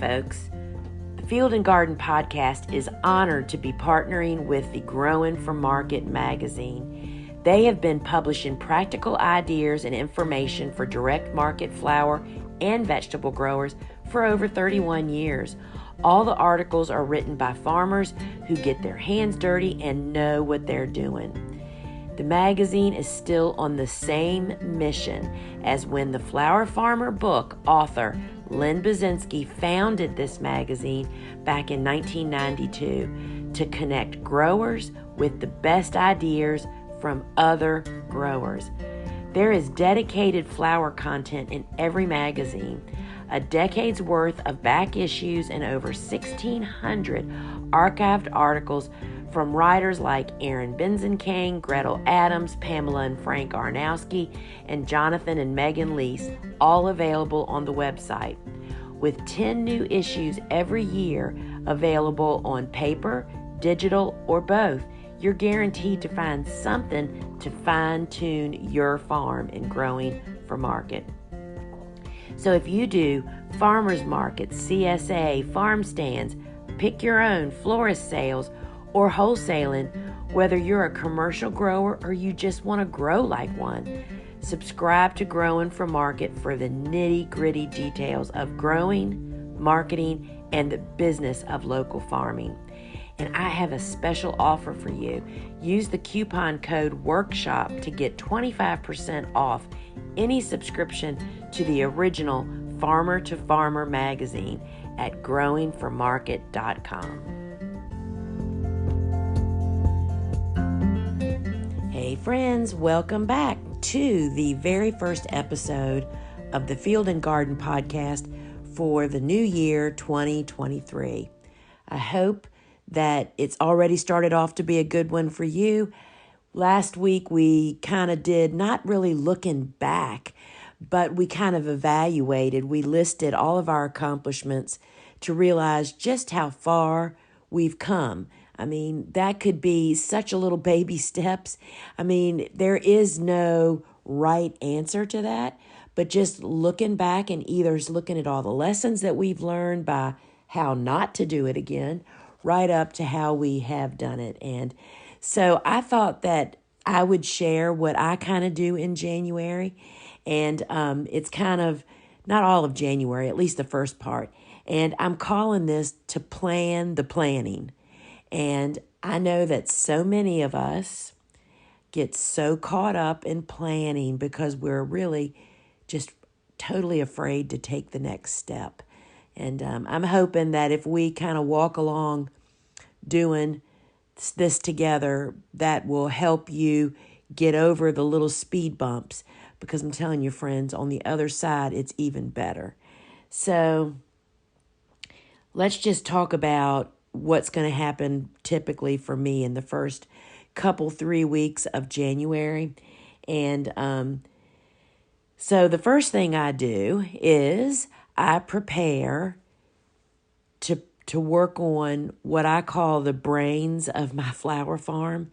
folks. The Field and Garden Podcast is honored to be partnering with the Growing for Market magazine. They have been publishing practical ideas and information for direct market flower and vegetable growers for over 31 years. All the articles are written by farmers who get their hands dirty and know what they're doing. The magazine is still on the same mission as when the Flower Farmer book author Len Basinski founded this magazine back in 1992 to connect growers with the best ideas from other growers. There is dedicated flower content in every magazine, a decade's worth of back issues, and over 1,600 archived articles from writers like Aaron Benzenkane, Gretel Adams, Pamela and Frank Arnowski, and Jonathan and Megan Lease, all available on the website. With 10 new issues every year available on paper, digital, or both, you're guaranteed to find something to fine-tune your farm in growing for market. So if you do farmers markets, CSA, farm stands, pick your own, florist sales, or wholesaling, whether you're a commercial grower or you just want to grow like one, subscribe to Growing for Market for the nitty-gritty details of growing, marketing, and the business of local farming. And I have a special offer for you. Use the coupon code WORKSHOP to get 25% off any subscription to the original Farmer to Farmer magazine at growingformarket.com. Hey friends, welcome back to the very first episode of the Field and Garden Podcast for the new year 2023. I hope that it's already started off to be a good one for you. Last week we kind of did, not really looking back, but we kind of evaluated. We listed all of our accomplishments to realize just how far we've come. I mean, that could be such a little baby steps. I mean, there is no right answer to that, but just looking back and either looking at all the lessons that we've learned by how not to do it again, right up to how we have done it. And so I thought that I would share what I kind of do in January. And it's kind of not all of January, at least the first part. And I'm calling this to plan the planning. And I know that so many of us get so caught up in planning because we're really just totally afraid to take the next step. And I'm hoping that if we kind of walk along doing this together, that will help you get over the little speed bumps, because I'm telling you, friends, on the other side, it's even better. So let's just talk about what's going to happen typically for me in the first 3 weeks of January. And so the first thing I do is I prepare to work on what I call the brains of my flower farm.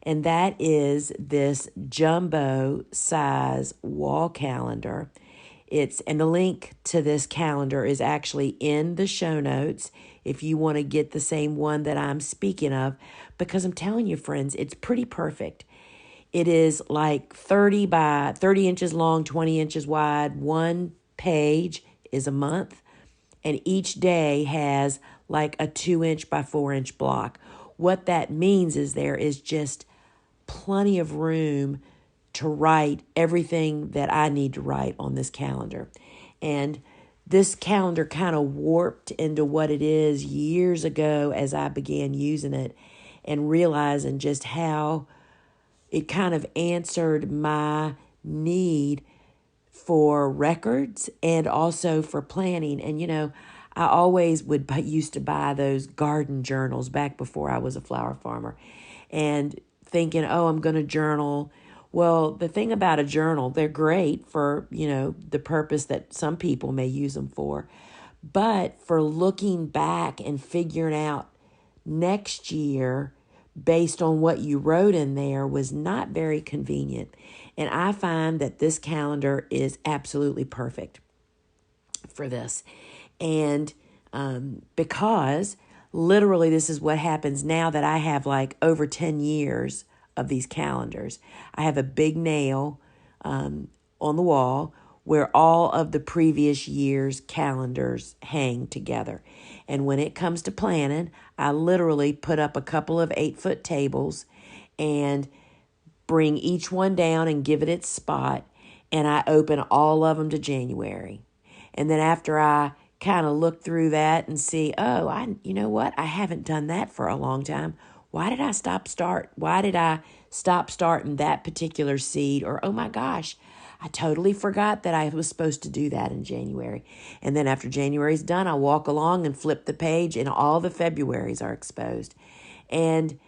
And that is this jumbo size wall calendar. And the link to this calendar is actually in the show notes if you want to get the same one that I'm speaking of, because I'm telling you, friends, it's pretty perfect. It is like 30 by 30 inches long, 20 inches wide. One page is a month, and each day has like a 2-inch by 4-inch block. What that means is there is just plenty of room to write everything that I need to write on this calendar. And this calendar kind of warped into what it is years ago as I began using it and realizing just how it kind of answered my need for records and also for planning. And, you know, I always used to buy those garden journals back before I was a flower farmer, and thinking, oh, I'm going to journal. Well, the thing about a journal, they're great for, you know, the purpose that some people may use them for. But for looking back and figuring out next year based on what you wrote in there was not very convenient. And I find that this calendar is absolutely perfect for this. And because literally this is what happens now that I have like over 10 years of these calendars. I have a big nail on the wall where all of the previous year's calendars hang together. And when it comes to planning, I literally put up a couple of 8-foot tables and bring each one down and give it its spot. And I open all of them to January. And then after I kind of look through that and see, you know what? I haven't done that for a long time. Why did I stop starting that particular seed? Or, oh my gosh, I totally forgot that I was supposed to do that in January. And then after January's done, I walk along and flip the page and all the Februarys are exposed. And,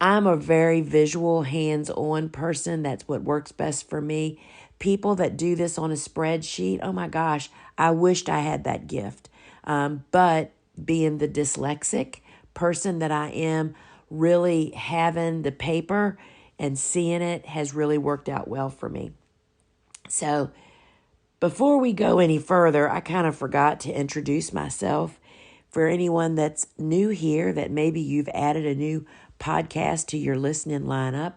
I'm a very visual, hands-on person. That's what works best for me. People that do this on a spreadsheet, oh my gosh, I wished I had that gift. But being the dyslexic person that I am, really having the paper and seeing it has really worked out well for me. So before we go any further, I kind of forgot to introduce myself. For anyone that's new here, that maybe you've added a new podcast to your listening lineup,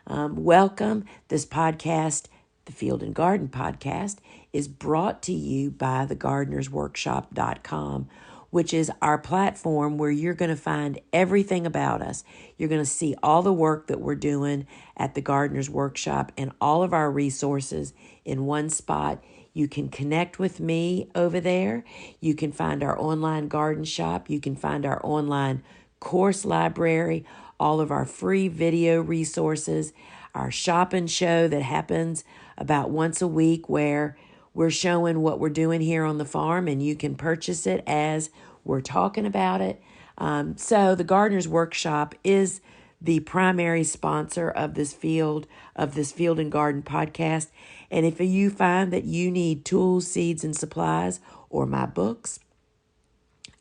welcome. This podcast, the Field and Garden Podcast, is brought to you by thegardenersworkshop.com, which is our platform where you're going to find everything about us. You're going to see all the work that we're doing at the Gardener's Workshop and all of our resources in one spot. You can connect with me over there. You can find our online garden shop. You can find our online course library, all of our free video resources, our shop and show that happens about once a week where we're showing what we're doing here on the farm and you can purchase it as we're talking about it. So the Gardener's Workshop is the primary sponsor of this Field and Garden podcast. And if you find that you need tools, seeds, and supplies, or my books,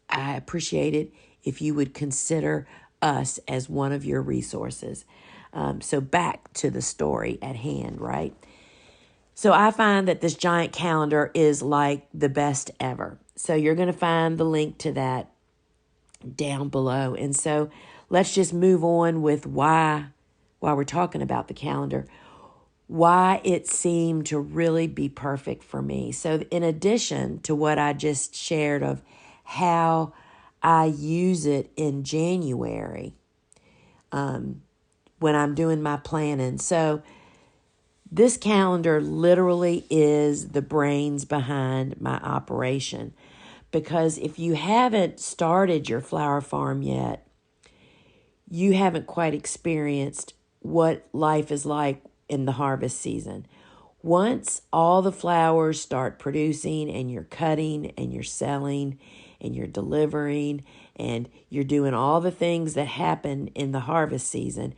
I appreciate it if you would consider us as one of your resources. So back to the story at hand, right? So I find that this giant calendar is like the best ever. So you're going to find the link to that down below. And so let's just move on with why, while we're talking about the calendar, why it seemed to really be perfect for me. So in addition to what I just shared of how I use it in January when I'm doing my planning. So this calendar literally is the brains behind my operation. Because if you haven't started your flower farm yet, you haven't quite experienced what life is like in the harvest season. Once all the flowers start producing and you're cutting and you're selling and you're delivering and you're doing all the things that happen in the harvest season,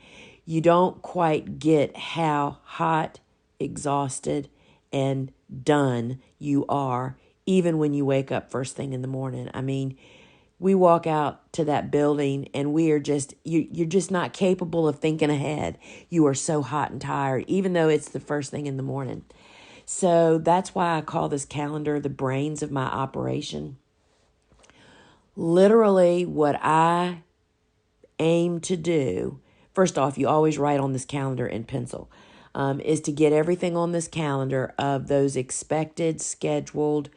you don't quite get how hot, exhausted, and done you are even when you wake up first thing in the morning. I mean, we walk out to that building and we are just, you're just not capable of thinking ahead. You are so hot and tired, even though it's the first thing in the morning. So that's why I call this calendar the brains of my operation. Literally what I aim to do, first off, you always write on this calendar in pencil, is to get everything on this calendar of those expected, scheduled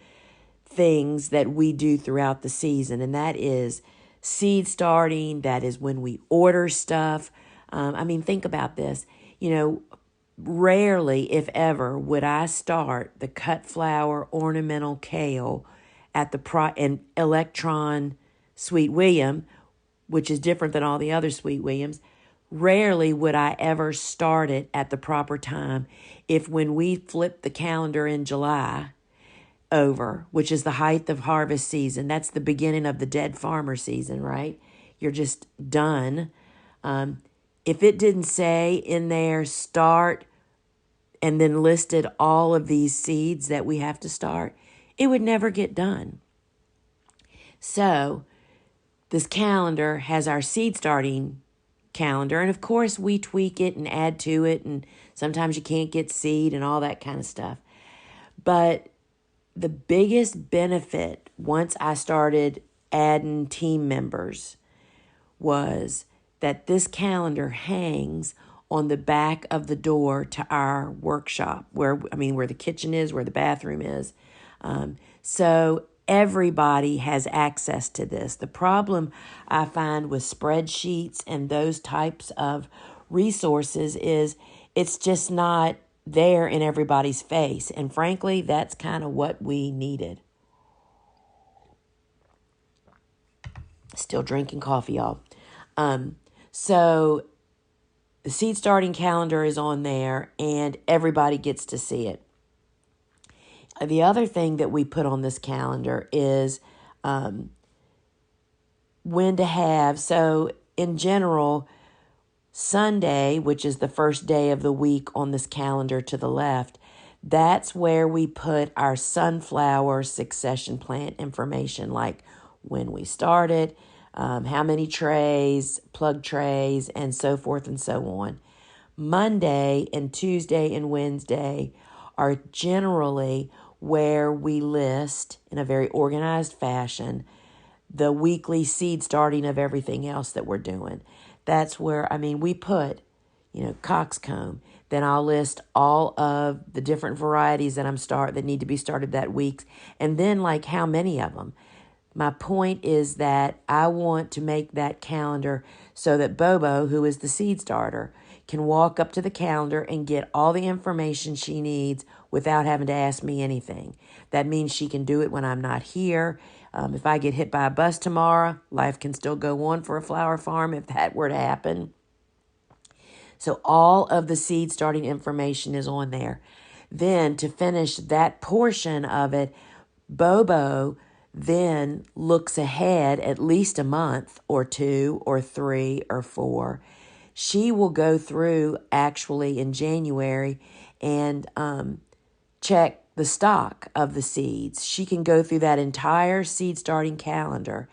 things that we do throughout the season. And that is seed starting. That is when we order stuff. Think about this. Rarely, if ever, would I start the cut flower ornamental kale at the Electron Sweet William, which is different than all the other Sweet Williams. Rarely would I ever start it at the proper time if when we flip the calendar in July over, which is the height of harvest season, that's the beginning of the dead farmer season, right? You're just done. If it didn't say in there start and then listed all of these seeds that we have to start, it would never get done. So this calendar has our seed starting calendar. And of course we tweak it and add to it. And sometimes you can't get seed and all that kind of stuff. But the biggest benefit once I started adding team members was that this calendar hangs on the back of the door to our workshop where the kitchen is, where the bathroom is. So everybody has access to this. The problem I find with spreadsheets and those types of resources is it's just not there in everybody's face. And frankly, that's kind of what we needed. Still drinking coffee, y'all. So the seed starting calendar is on there and everybody gets to see it. The other thing that we put on this calendar is when to have. So in general, Sunday, which is the first day of the week on this calendar to the left, that's where we put our sunflower succession plant information, like when we started, how many trays, plug trays, and so forth and so on. Monday and Tuesday and Wednesday are generally where we list in a very organized fashion the weekly seed starting of everything else that we're doing. That's where, we put, coxcomb. Then I'll list all of the different varieties that need to be started that week. And then like how many of them. My point is that I want to make that calendar so that Bobo, who is the seed starter, can walk up to the calendar and get all the information she needs without having to ask me anything. That means she can do it when I'm not here. If I get hit by a bus tomorrow, life can still go on for a flower farm if that were to happen. So all of the seed starting information is on there. Then to finish that portion of it, Bobo then looks ahead at least a month or 2 or 3 or 4. She will go through actually in January and check the stock of the seeds. She can go through that entire seed starting calendar.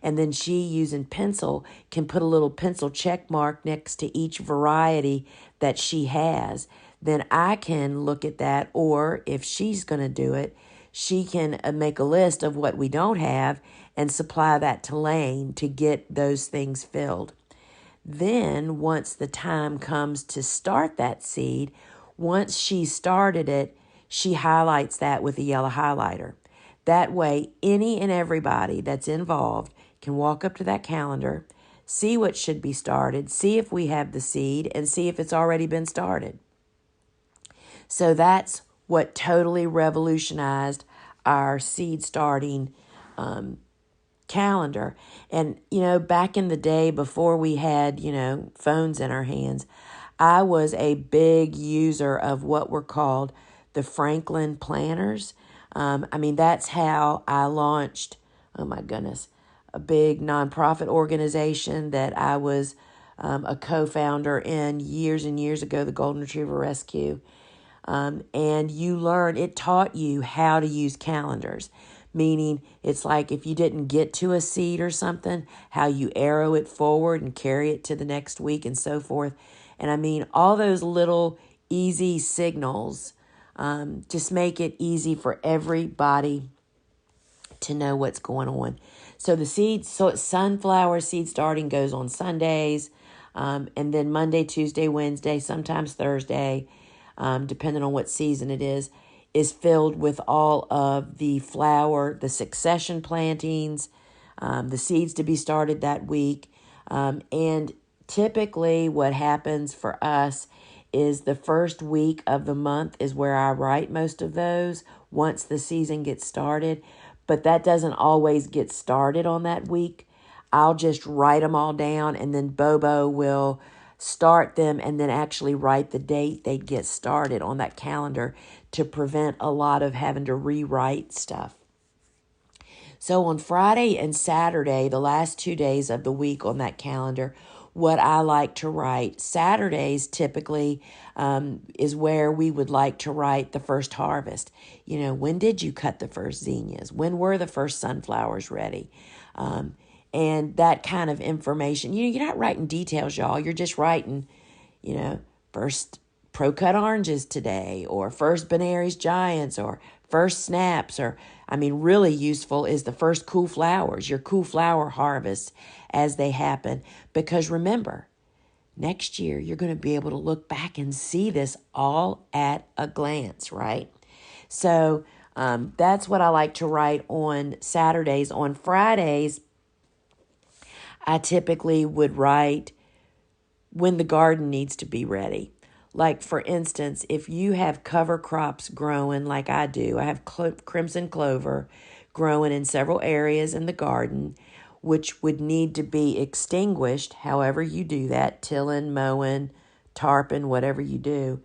And then she, using pencil, can put a little pencil check mark next to each variety that she has. Then I can look at that, or if she's going to do it, she can make a list of what we don't have and supply that to Lane to get those things filled. Then once the time comes to start that seed, once she started it, she highlights that with a yellow highlighter. That way, any and everybody that's involved can walk up to that calendar, see what should be started, see if we have the seed, and see if it's already been started. So that's what totally revolutionized our seed starting calendar. And, back in the day before we had, phones in our hands, I was a big user of what were called the Franklin planners. That's how I launched, a big nonprofit organization that I was a co-founder in years and years ago, the Golden Retriever Rescue. And it taught you how to use calendars, meaning it's like if you didn't get to a seed or something, how you arrow it forward and carry it to the next week and so forth. And all those little easy signals just make it easy for everybody to know what's going on. So sunflower seed starting goes on Sundays, and then Monday, Tuesday, Wednesday, sometimes Thursday, depending on what season it is filled with all of the the succession plantings, the seeds to be started that week. And typically what happens for us is the first week of the month is where I write most of those once the season gets started. But that doesn't always get started on that week. I'll just write them all down, and then Bobo will start them and then actually write the date they get started on that calendar to prevent a lot of having to rewrite stuff. So on Friday and Saturday, the last 2 days of the week on that calendar, what I like to write, Saturdays typically is where we would like to write the first harvest. When did you cut the first zinnias? When were the first sunflowers ready? And that kind of information. You're not writing details, y'all. You're just writing, first Pro Cut oranges today, or first Benary's Giants, or first snaps, or, really useful is the first cool flowers, your cool flower harvest as they happen. Because remember, next year you're going to be able to look back and see this all at a glance, right? So that's what I like to write on Saturdays. On Fridays, I typically would write when the garden needs to be ready. Like, for instance, if you have cover crops growing like I do, I have crimson clover growing in several areas in the garden, which would need to be extinguished, however you do that, tilling, mowing, tarping, whatever you do.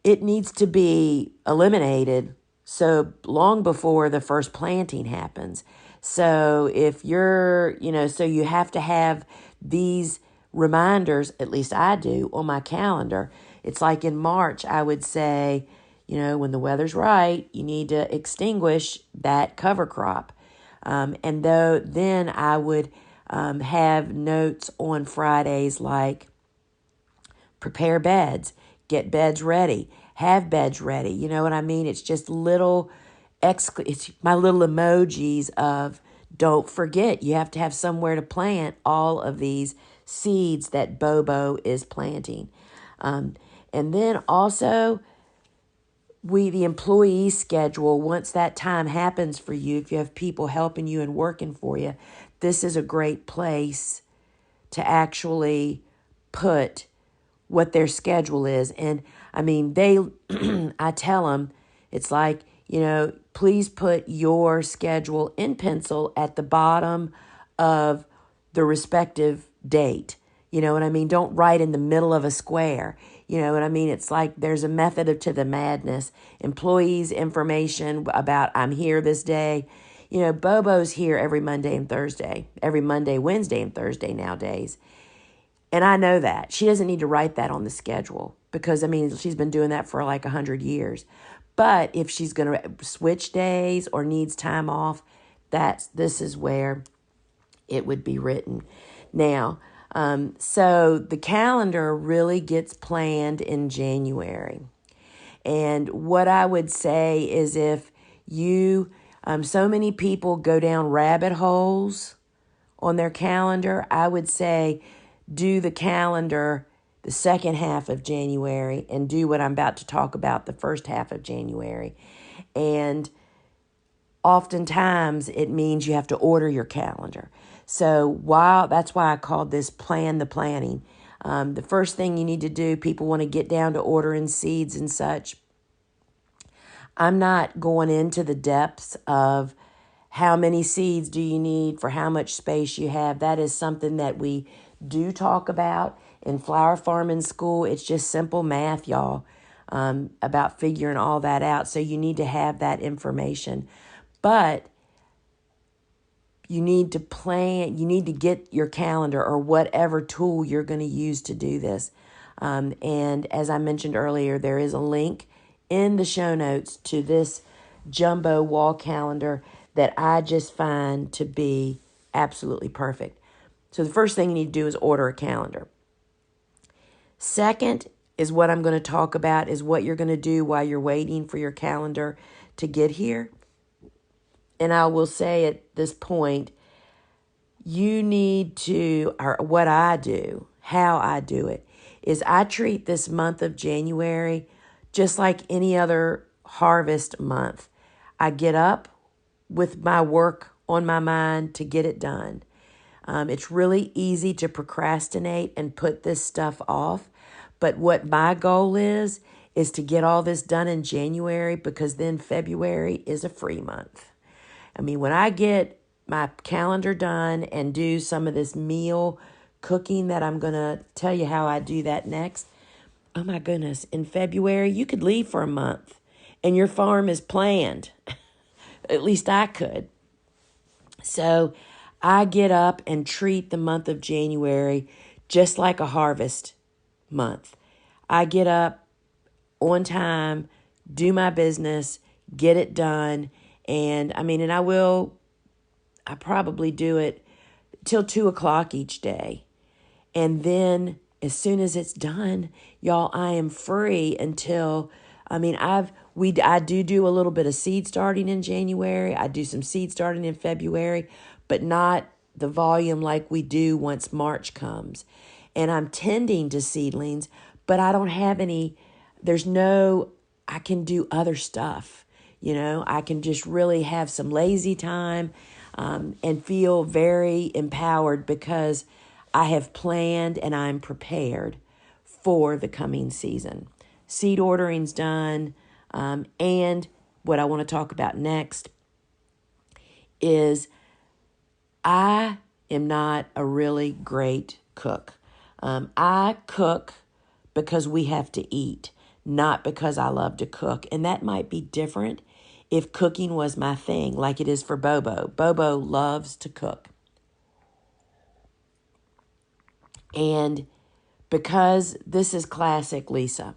It needs to be eliminated so long before the first planting happens. So if you're, so you have to have these reminders, at least I do, on my calendar. It's like in March, I would say, when the weather's right, you need to extinguish that cover crop. Then I would have notes on Fridays like prepare beds, get beds ready, have beds ready. You know what I mean? It's just it's my little emojis of don't forget, you have to have somewhere to plant all of these seeds that Bobo is planting. And then also, the employee schedule, once that time happens for you, if you have people helping you and working for you, this is a great place to actually put what their schedule is. And I tell them, it's like, please put your schedule in pencil at the bottom of the respective date. You know what I mean? Don't write in the middle of a square. You know what I mean? It's like there's a method to the madness. Employees' information about I'm here this day. Bobo's here every Monday and Thursday, every Monday, Wednesday, and Thursday nowadays. And I know that. She doesn't need to write that on the schedule because, she's been doing that for like 100 years. But if she's going to switch days or needs time off, this is where it would be written. Now, so the calendar really gets planned in January. And what I would say is if so many people go down rabbit holes on their calendar, I would say do the calendar the second half of January and do what I'm about to talk about the first half of January. And oftentimes it means you have to order your calendar. So that's why I called this Plan the Planning. The first thing you need to do, people want to get down to ordering seeds and such. I'm not going into the depths of how many seeds do you need for how much space you have. That is something that we do talk about in flower farming school. It's just simple math, y'all, about figuring all that out. So you need to have that information. But you need to plan, you need to get your calendar or whatever tool you're going to use to do this. And as I mentioned earlier, there is a link in the show notes to this jumbo wall calendar that I just find to be absolutely perfect. So the first thing you need to do is order a calendar. Second is what I'm going to talk about is what you're going to do while you're waiting for your calendar to get here. And I will say at this point, you need to, or what I do, how I do it, is I treat this month of January just like any other harvest month. I get up with my work on my mind to get it done. It's really easy to procrastinate and put this stuff off. But what my goal is to get all this done in January because then February is a free month. When I get my calendar done and do some of this meal cooking that I'm going to tell you how I do that next, oh my goodness, in February, you could leave for a month and your farm is planned. At least I could. So I get up and treat the month of January just like a harvest month. I get up on time, do my business, get it done. And I probably do it till 2:00 each day. And then as soon as it's done, y'all, I am free until, I do a little bit of seed starting in January. I do some seed starting in February, but not the volume like we do once March comes. And I'm tending to seedlings, but I don't have any, I can do other stuff. I can just really have some lazy time and feel very empowered because I have planned and I'm prepared for the coming season. Seed ordering's done. And what I want to talk about next is I am not a really great cook. I cook because we have to eat, not because I love to cook. And that might be different if cooking was my thing, like it is for Bobo. Bobo loves to cook. And because this is classic Lisa,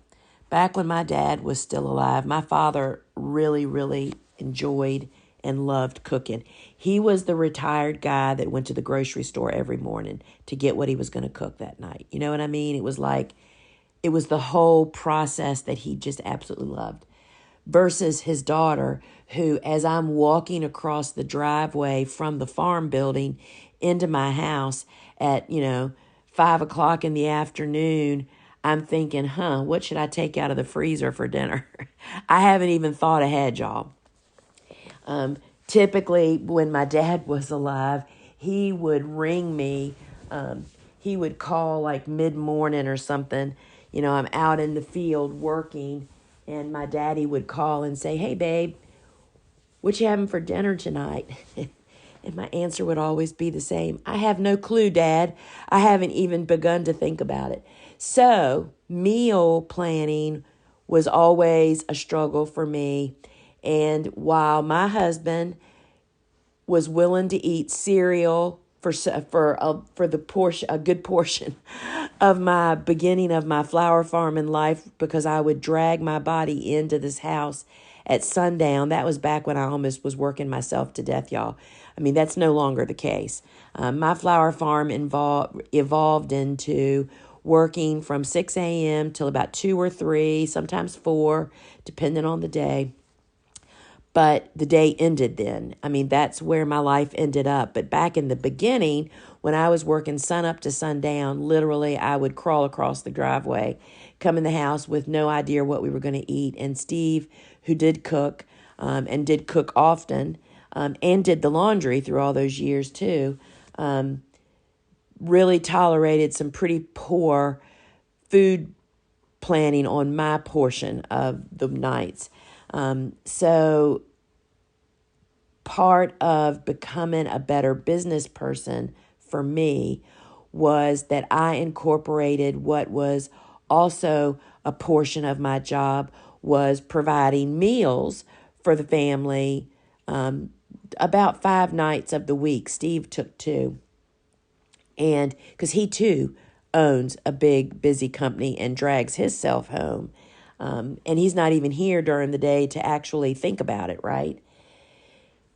back when my dad was still alive, my father really, really enjoyed and loved cooking. He was the retired guy that went to the grocery store every morning to get what he was going to cook that night. You know what I mean? It was the whole process that he just absolutely loved. Versus his daughter, who, as I'm walking across the driveway from the farm building into my house at, 5 o'clock in the afternoon, I'm thinking, what should I take out of the freezer for dinner? I haven't even thought ahead, y'all. Typically, when my dad was alive, he would ring me. He would call like mid-morning or something. I'm out in the field working, and my daddy would call and say, "Hey, babe, what you having for dinner tonight?" And my answer would always be the same. "I have no clue, Dad. I haven't even begun to think about it." So meal planning was always a struggle for me. And while my husband was willing to eat cereal for the portion, a good portion of my beginning of my flower farming life, because I would drag my body into this house at sundown. That was back when I almost was working myself to death, y'all. I mean, that's no longer the case. My flower farm evolved into working from 6 a.m. till about 2 or 3, sometimes 4, depending on the day. But the day ended then. I mean, that's where my life ended up. But back in the beginning, when I was working sun up to sundown, literally I would crawl across the driveway, come in the house with no idea what we were going to eat. And Steve, who did cook and did cook often and did the laundry through all those years too, really tolerated some pretty poor food planning on my portion of the nights. So part of becoming a better business person for me was that I incorporated what was also a portion of my job, was providing meals for the family about 5 nights of the week. Steve took 2. And because he too owns a big, busy company and drags himself home. And he's not even here during the day to actually think about it, right?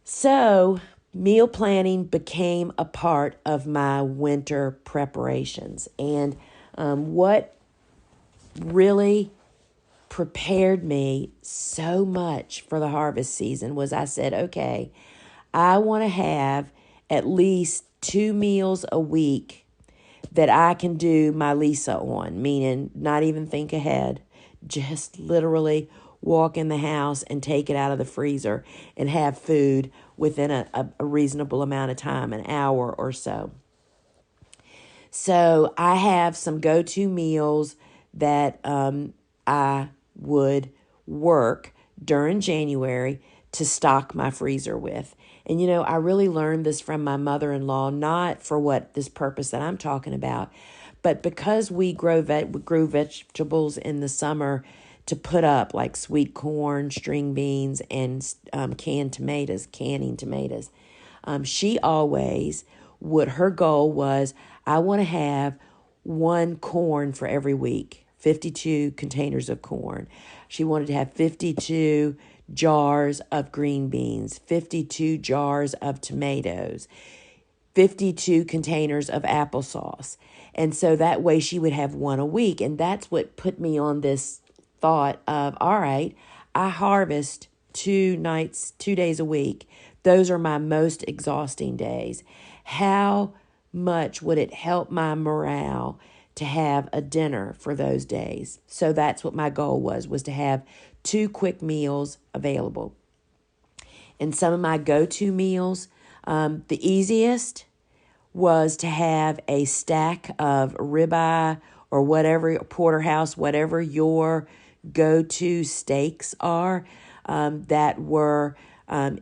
So meal planning became a part of my winter preparations. And what really prepared me so much for the harvest season was I said, okay, I want to have at least 2 meals a week that I can do my Lisa on, meaning not even think ahead, just literally walk in the house and take it out of the freezer and have food within a reasonable amount of time, an hour or so. So I have some go-to meals that I would work during January to stock my freezer with. And, I really learned this from my mother-in-law, not for this purpose that I'm talking about, but because we grew vegetables in the summer to put up, like sweet corn, string beans, and canning tomatoes. She always her goal was, I want to have 1 corn for every week, 52 containers of corn. She wanted to have 52 jars of green beans, 52 jars of tomatoes, 52 containers of applesauce. And so that way she would have 1 a week. And that's what put me on this thought of, all right, I harvest 2 days a week. Those are my most exhausting days. How much would it help my morale to have a dinner for those days? So that's what my goal was to have 2 quick meals available. And some of my go-to meals, the easiest was to have a stack of ribeye or whatever, porterhouse, whatever your go-to steaks are, that were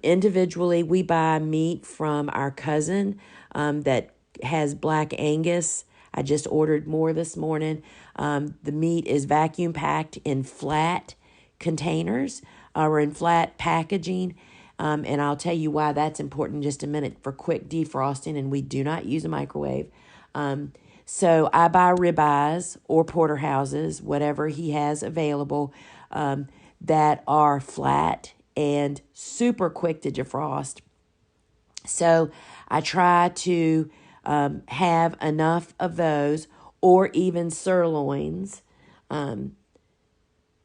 individually. We buy meat from our cousin that has Black Angus. I just ordered more this morning. The meat is vacuum packed in flat containers or in flat packaging. And I'll tell you why that's important in just a minute for quick defrosting, and we do not use a microwave. So I buy ribeyes or porterhouses, whatever he has available, that are flat and super quick to defrost. So I try to have enough of those, or even sirloins, to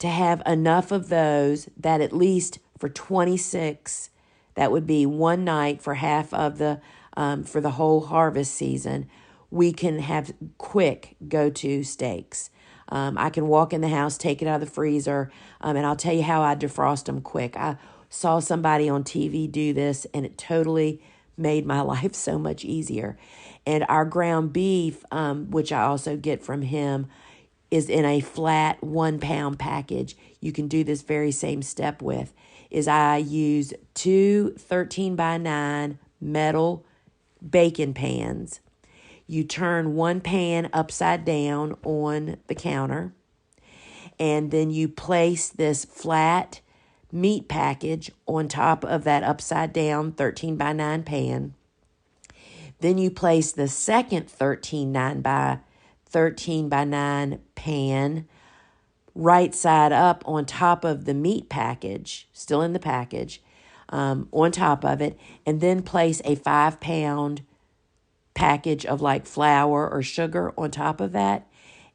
have enough of those that at least for 26, that would be one night for half of for the whole harvest season, we can have quick go-to steaks. I can walk in the house, take it out of the freezer, and I'll tell you how I defrost them quick. I saw somebody on TV do this, and it totally made my life so much easier. And our ground beef, which I also get from him, is in a flat 1 pound package. You can do this very same step with, is I use 2 13x9 metal bacon pans. You turn one pan upside down on the counter, and then you place this flat meat package on top of that upside down 13x9 pan. Then you place the second 13x9 pan right side up on top of the meat package, still in the package, on top of it, and then place a 5 pound package of like flour or sugar on top of that.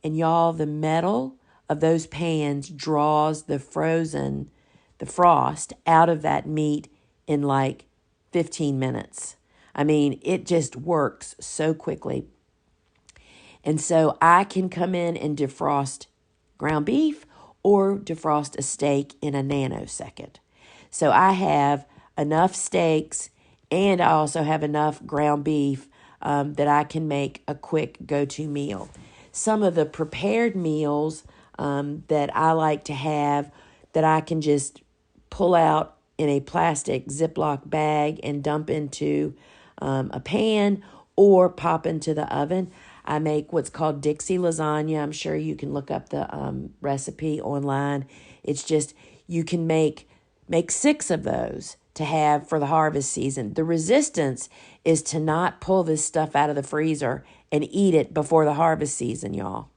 And y'all, the metal of those pans draws the frost out of that meat in like 15 minutes. I mean, it just works so quickly. And so I can come in and defrost ground beef or defrost a steak in a nanosecond. So I have enough steaks, and I also have enough ground beef that I can make a quick go-to meal. Some of the prepared meals that I like to have that I can just pull out in a plastic Ziploc bag and dump into a pan or pop into the oven. I make what's called Dixie lasagna. I'm sure you can look up the recipe online. It's just, you can make 6 of those to have for the harvest season. The resistance is to not pull this stuff out of the freezer and eat it before the harvest season, y'all.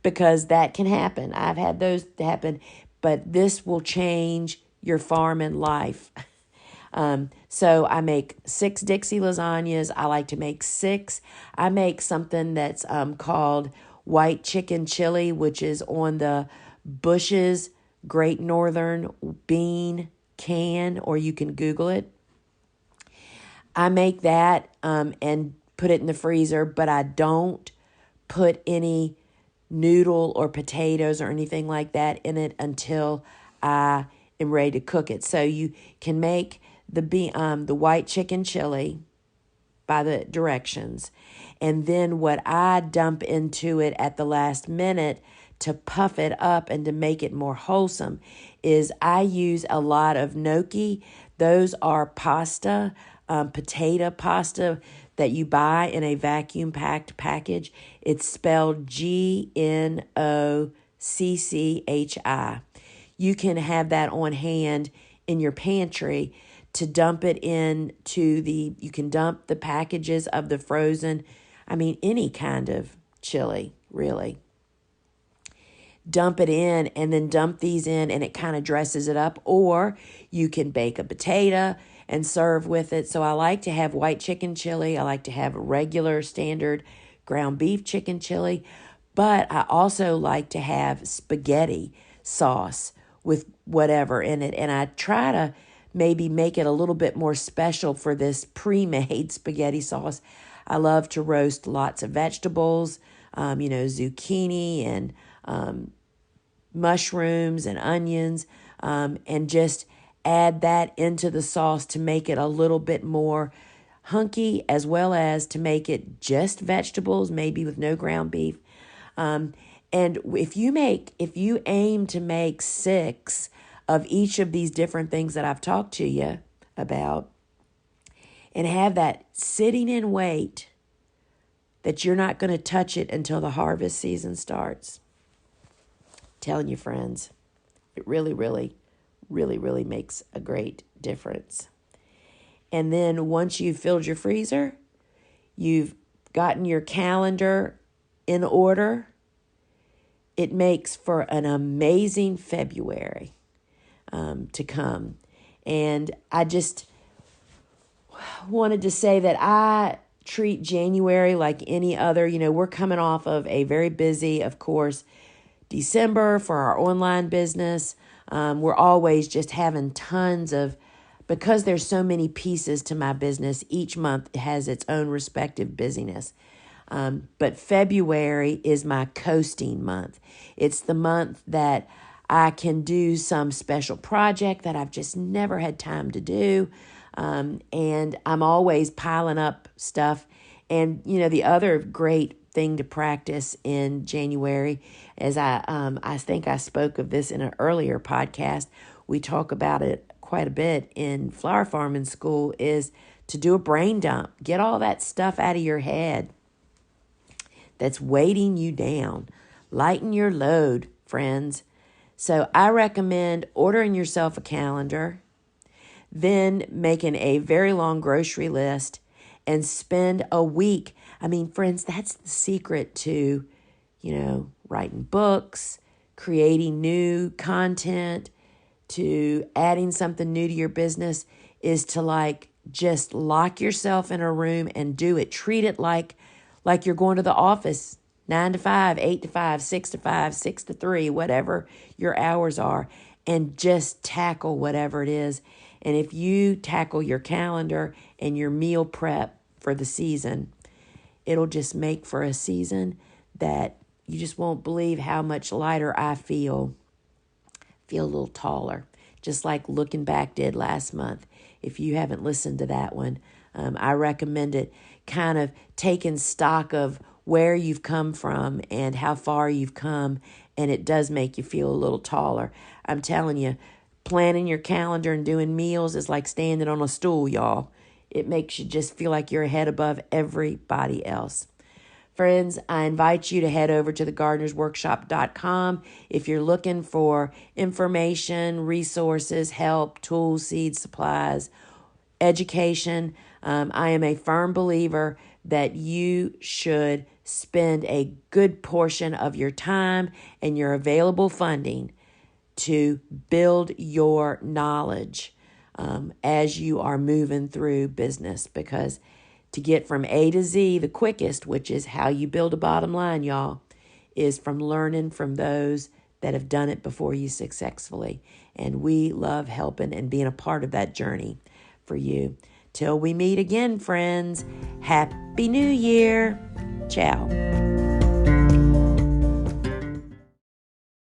Because that can happen. I've had those happen, but this will change your farming life. So I make 6 Dixie lasagnas. I like to make 6. I make something that's called white chicken chili, which is on the Bush's Great Northern Bean can, or you can Google it. I make that and put it in the freezer, but I don't put any noodle or potatoes or anything like that in it until I am ready to cook it. So you can make the white chicken chili by the directions, and then what I dump into it at the last minute to puff it up and to make it more wholesome is I use a lot of gnocchi. Those are pasta, potato pasta that you buy in a vacuum packed package. It's spelled GNOCCHI. You can have that on hand in your pantry to dump it into you can dump the packages of the frozen, any kind of chili, really. Dump it in and then dump these in, and it kind of dresses it up. Or you can bake a potato and serve with it. So I like to have white chicken chili. I like to have regular standard ground beef chicken chili. But I also like to have spaghetti sauce with whatever in it. And I try to maybe make it a little bit more special for this pre-made spaghetti sauce. I love to roast lots of vegetables, zucchini and mushrooms and onions, and just add that into the sauce to make it a little bit more hunky, as well as to make it just vegetables, maybe with no ground beef. And if you aim to make 6 of each of these different things that I've talked to you about, and have that sitting in wait, that you're not going to touch it until the harvest season starts. I'm telling you, friends, it really, really, really, really makes a great difference. And then once you've filled your freezer, you've gotten your calendar in order, it makes for an amazing February to come. And I just wanted to say that I treat January like any other. We're coming off of a very busy, of course, December for our online business. We're always just having tons of, because there's so many pieces to my business, each month has its own respective busyness. But February is my coasting month. It's the month that I can do some special project that I've just never had time to do. And I'm always piling up stuff. And, the other great thing to practice in January, as I think I spoke of this in an earlier podcast, we talk about it quite a bit in Flower Farming School, is to do a brain dump. Get all that stuff out of your head that's weighting you down. Lighten your load, friends. So I recommend ordering yourself a calendar, then making a very long grocery list, and spend a week. I mean, friends, that's the secret to, writing books, creating new content, to adding something new to your business, is to just lock yourself in a room and do it. Treat it like you're going to the office, 9 to 5, 8 to 5, 6 to 5, 6 to 3, whatever your hours are, and just tackle whatever it is. And if you tackle your calendar and your meal prep for the season, it'll just make for a season that you just won't believe how much lighter I feel. Feel a little taller, just like Looking Back did last month. If you haven't listened to that one, I recommend it, kind of taking stock of where you've come from and how far you've come, and it does make you feel a little taller. I'm telling you, planning your calendar and doing meals is like standing on a stool, y'all. It makes you just feel like you're a head above everybody else. Friends, I invite you to head over to thegardenersworkshop.com if you're looking for information, resources, help, tools, seeds, supplies, education. I am a firm believer that you should spend a good portion of your time and your available funding to build your knowledge as you are moving through business, because to get from A to Z the quickest, which is how you build a bottom line, y'all, is from learning from those that have done it before you successfully. And we love helping and being a part of that journey for you. Till we meet again, friends, Happy New Year. Ciao.